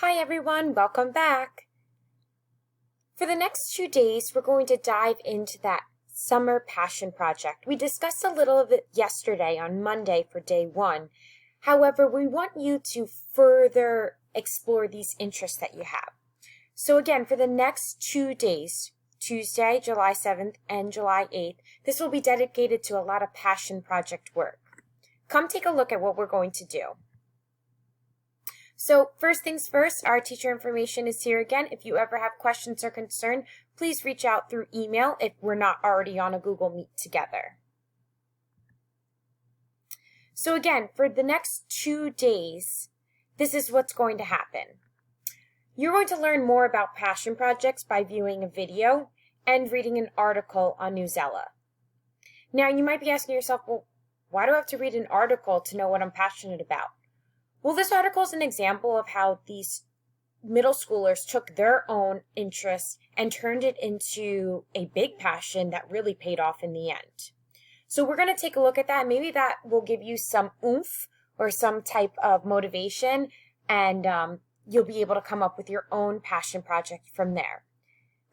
Hi everyone, welcome back. For the next 2 days, we're going to dive into that summer passion project. We discussed a little of it yesterday on Monday for day 1. However, we want you to further explore these interests that you have. So again, for the next 2 days, Tuesday, July 7th and July 8th, this will be dedicated to a lot of passion project work. Come take a look at what we're going to do. So first things first, our teacher information is here again. If you ever have questions or concern, please reach out through email if we're not already on a Google Meet together. So again, for the next 2 days, this is what's going to happen. You're going to learn more about passion projects by viewing a video and reading an article on Newsela. Now you might be asking yourself, well, why do I have to read an article to know what I'm passionate about? Well, this article is an example of how these middle schoolers took their own interests and turned it into a big passion that really paid off in the end. So we're going to take a look at that. Maybe that will give you some oomph or some type of motivation, and you'll be able to come up with your own passion project from there.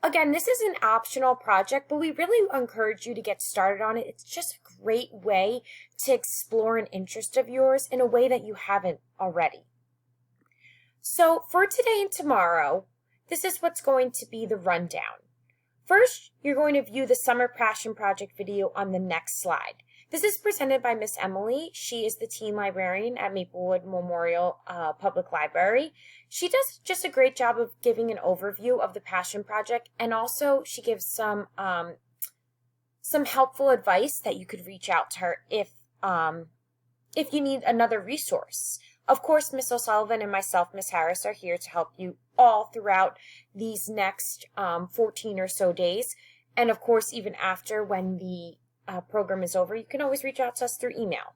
Again, this is an optional project, but we really encourage you to get started on it. It's just a great way to explore an interest of yours in a way that you haven't already. So for today and tomorrow, this is what's going to be the rundown. First, you're going to view the Summer Passion Project video on the next slide. This is presented by Miss Emily. She is the teen librarian at Maplewood Memorial Public Library. She does just a great job of giving an overview of the Passion Project, and also she gives some helpful advice that you could reach out to her if you need another resource. Of course, Miss O'Sullivan and myself, Miss Harris, are here to help you all throughout these next 14 or so days, and of course, even after when the program is over, you can always reach out to us through email.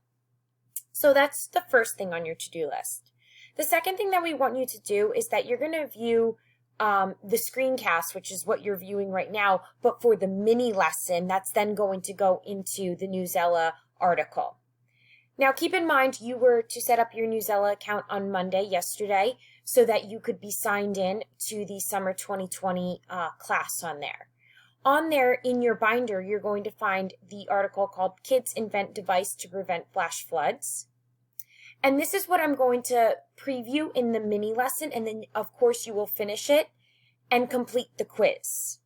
So that's the first thing on your to-do list. The second thing that we want you to do is that you're going to view the ScreenCast, which is what you're viewing right now, but for the mini lesson that's then going to go into the Newsela article. Now keep in mind you were to set up your Newsela account on Monday, yesterday, so that you could be signed in to the Summer 2020 class on there. On there, in your binder, you're going to find the article called Kids Invent Device to Prevent Flash Floods. And this is what I'm going to preview in the mini lesson, and then, of course, you will finish it and complete the quiz.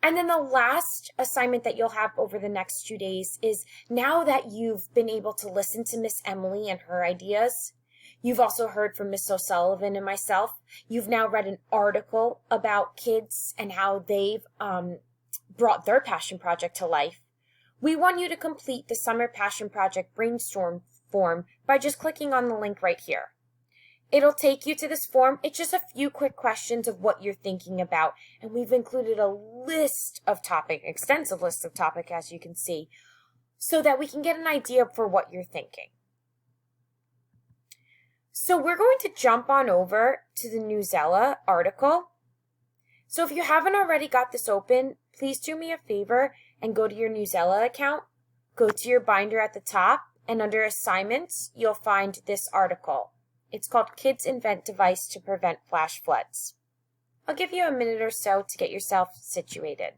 And then the last assignment that you'll have over the next 2 days is, now that you've been able to listen to Miss Emily and her ideas, you've also heard from Miss O'Sullivan and myself. You've now read an article about kids and how they've brought their passion project to life. We want you to complete the Summer Passion Project brainstorm form by just clicking on the link right here. It'll take you to this form. It's just a few quick questions of what you're thinking about, and we've included a extensive list of topics, as you can see, so that we can get an idea for what you're thinking. So we're going to jump on over to the Newsela article. So if you haven't already got this open, please do me a favor and go to your Newsela account, go to your binder at the top, and under assignments, you'll find this article. It's called Kids Invent Device to Prevent Flash Floods. I'll give you a minute or so to get yourself situated.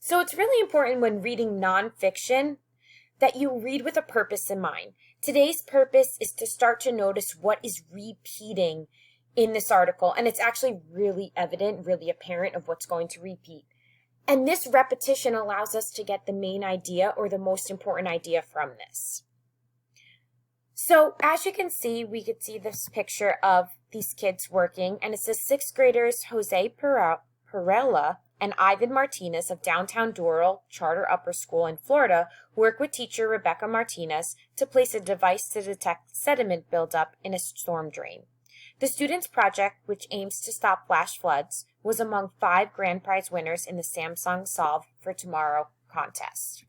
So it's really important when reading nonfiction that you read with a purpose in mind. Today's purpose is to start to notice what is repeating in this article, and it's actually really evident, really apparent of what's going to repeat. And this repetition allows us to get the main idea or the most important idea from this. So as you can see, we could see this picture of these kids working, and it says 6th graders Jose Perella and Ivan Martinez of downtown Doral Charter Upper School in Florida work with teacher Rebecca Martinez to place a device to detect sediment buildup in a storm drain. The students' project, which aims to stop flash floods, was among 5 grand prize winners in the Samsung Solve for Tomorrow contest.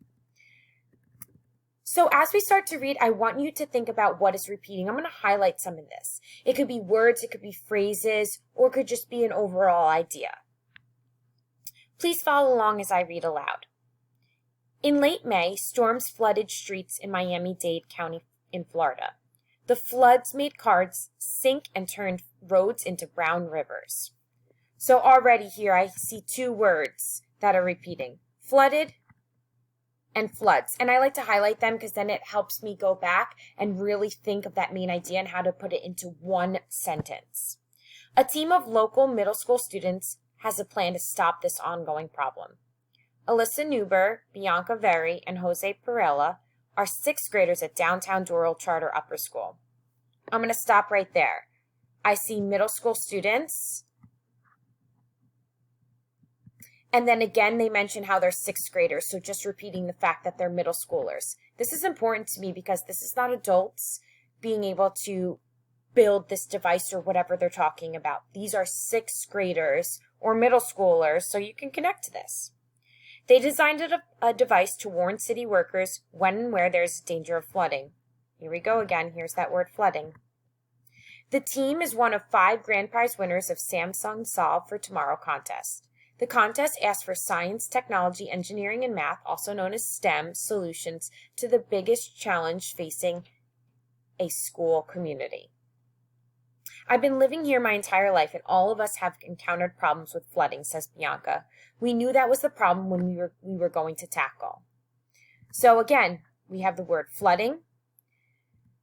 So as we start to read, I want you to think about what is repeating. I'm going to highlight some of this. It could be words, it could be phrases, or it could just be an overall idea. Please follow along as I read aloud. In late May, storms flooded streets in Miami-Dade County in Florida. The floods made cars sink and turned roads into brown rivers. So already here I see two words that are repeating: flooded and floods. And I like to highlight them because then it helps me go back and really think of that main idea and how to put it into one sentence. A team of local middle school students has a plan to stop this ongoing problem. Alyssa Newber, Bianca Veri, and Jose Perella are 6th graders at downtown Doral Charter Upper School. I'm going to stop right there. I see middle school students. And then again, they mention how they're 6th graders. So just repeating the fact that they're middle schoolers. This is important to me because this is not adults being able to build this device or whatever they're talking about. These are 6th graders or middle schoolers, so you can connect to this. They designed a device to warn city workers when and where there's danger of flooding. Here we go again. Here's that word, flooding. The team is one of 5 grand prize winners of Samsung Solve for Tomorrow contest. The contest asks for science, technology, engineering, and math, also known as STEM, solutions to the biggest challenge facing a school community. I've been living here my entire life, and all of us have encountered problems with flooding, says Bianca. We knew that was the problem when we were going to tackle. So again, we have the word flooding,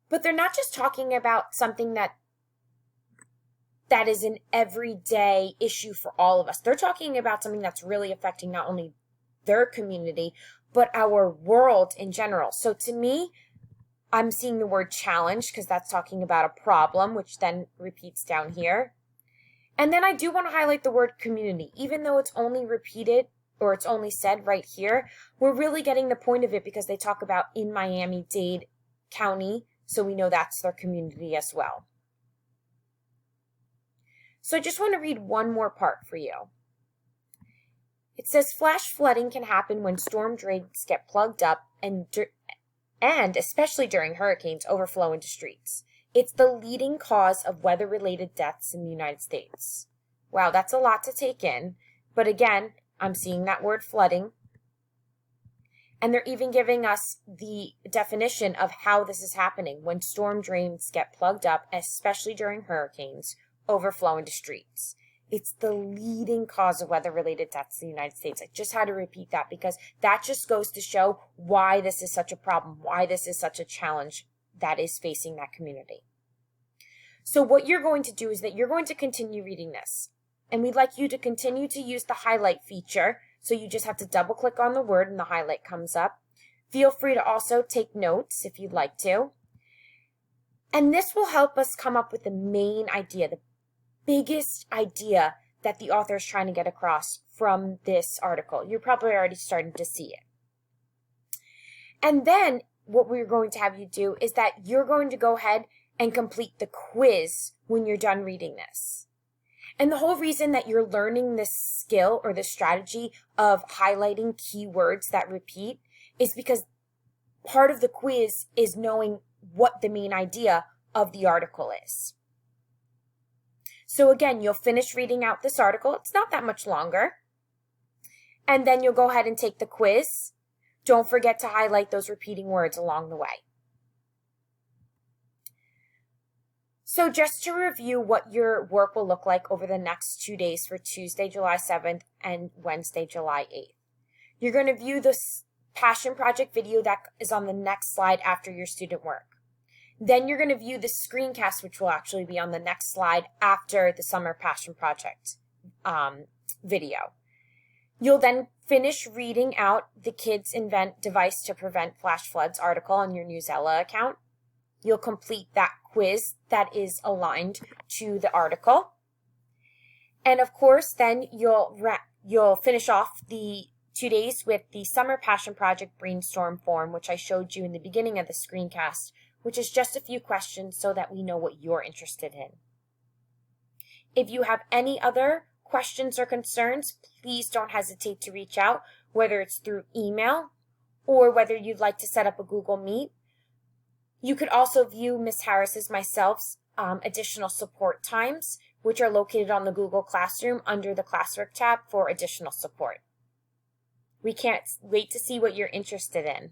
but they're not just talking about something that is an everyday issue for all of us. They're talking about something that's really affecting not only their community, but our world in general. So to me, I'm seeing the word challenge because that's talking about a problem, which then repeats down here. And then I do want to highlight the word community. Even though it's only repeated or it's only said right here, we're really getting the point of it because they talk about in Miami-Dade County, so we know that's their community as well. So I just want to read one more part for you. It says flash flooding can happen when storm drains get plugged up and especially during hurricanes, overflow into streets. It's the leading cause of weather-related deaths in the United States. Wow, that's a lot to take in. But again, I'm seeing that word flooding. And they're even giving us the definition of how this is happening when storm drains get plugged up, especially during hurricanes, overflow into streets. It's the leading cause of weather-related deaths in the United States. I just had to repeat that because that just goes to show why this is such a problem, why this is such a challenge that is facing that community. So what you're going to do is that you're going to continue reading this. And we'd like you to continue to use the highlight feature. So you just have to double click on the word and the highlight comes up. Feel free to also take notes if you'd like to. And this will help us come up with the main idea, the biggest idea that the author is trying to get across from this article. You're probably already starting to see it. And then what we're going to have you do is that you're going to go ahead and complete the quiz when you're done reading this. And the whole reason that you're learning this skill or this strategy of highlighting keywords that repeat is because part of the quiz is knowing what the main idea of the article is. So again, you'll finish reading out this article. It's not that much longer. And then you'll go ahead and take the quiz. Don't forget to highlight those repeating words along the way. So just to review what your work will look like over the next 2 days for Tuesday, July 7th and Wednesday, July 8th. You're going to view this passion project video that is on the next slide after your student work. Then you're going to view the screencast, which will actually be on the next slide after the summer passion project video. You'll then finish reading out the Kids Invent Device to Prevent Flash Floods article on your Newsella account. You'll complete that quiz that is aligned to the article. And of course, then you'll finish off the 2 days with the Summer Passion Project Brainstorm form, which I showed you in the beginning of the screencast, which is just a few questions so that we know what you're interested in. If you have any other questions or concerns, please don't hesitate to reach out, whether it's through email or whether you'd like to set up a Google Meet. You could also view Ms. Harris's, myself's additional support times, which are located on the Google Classroom under the Classwork tab for additional support. We can't wait to see what you're interested in.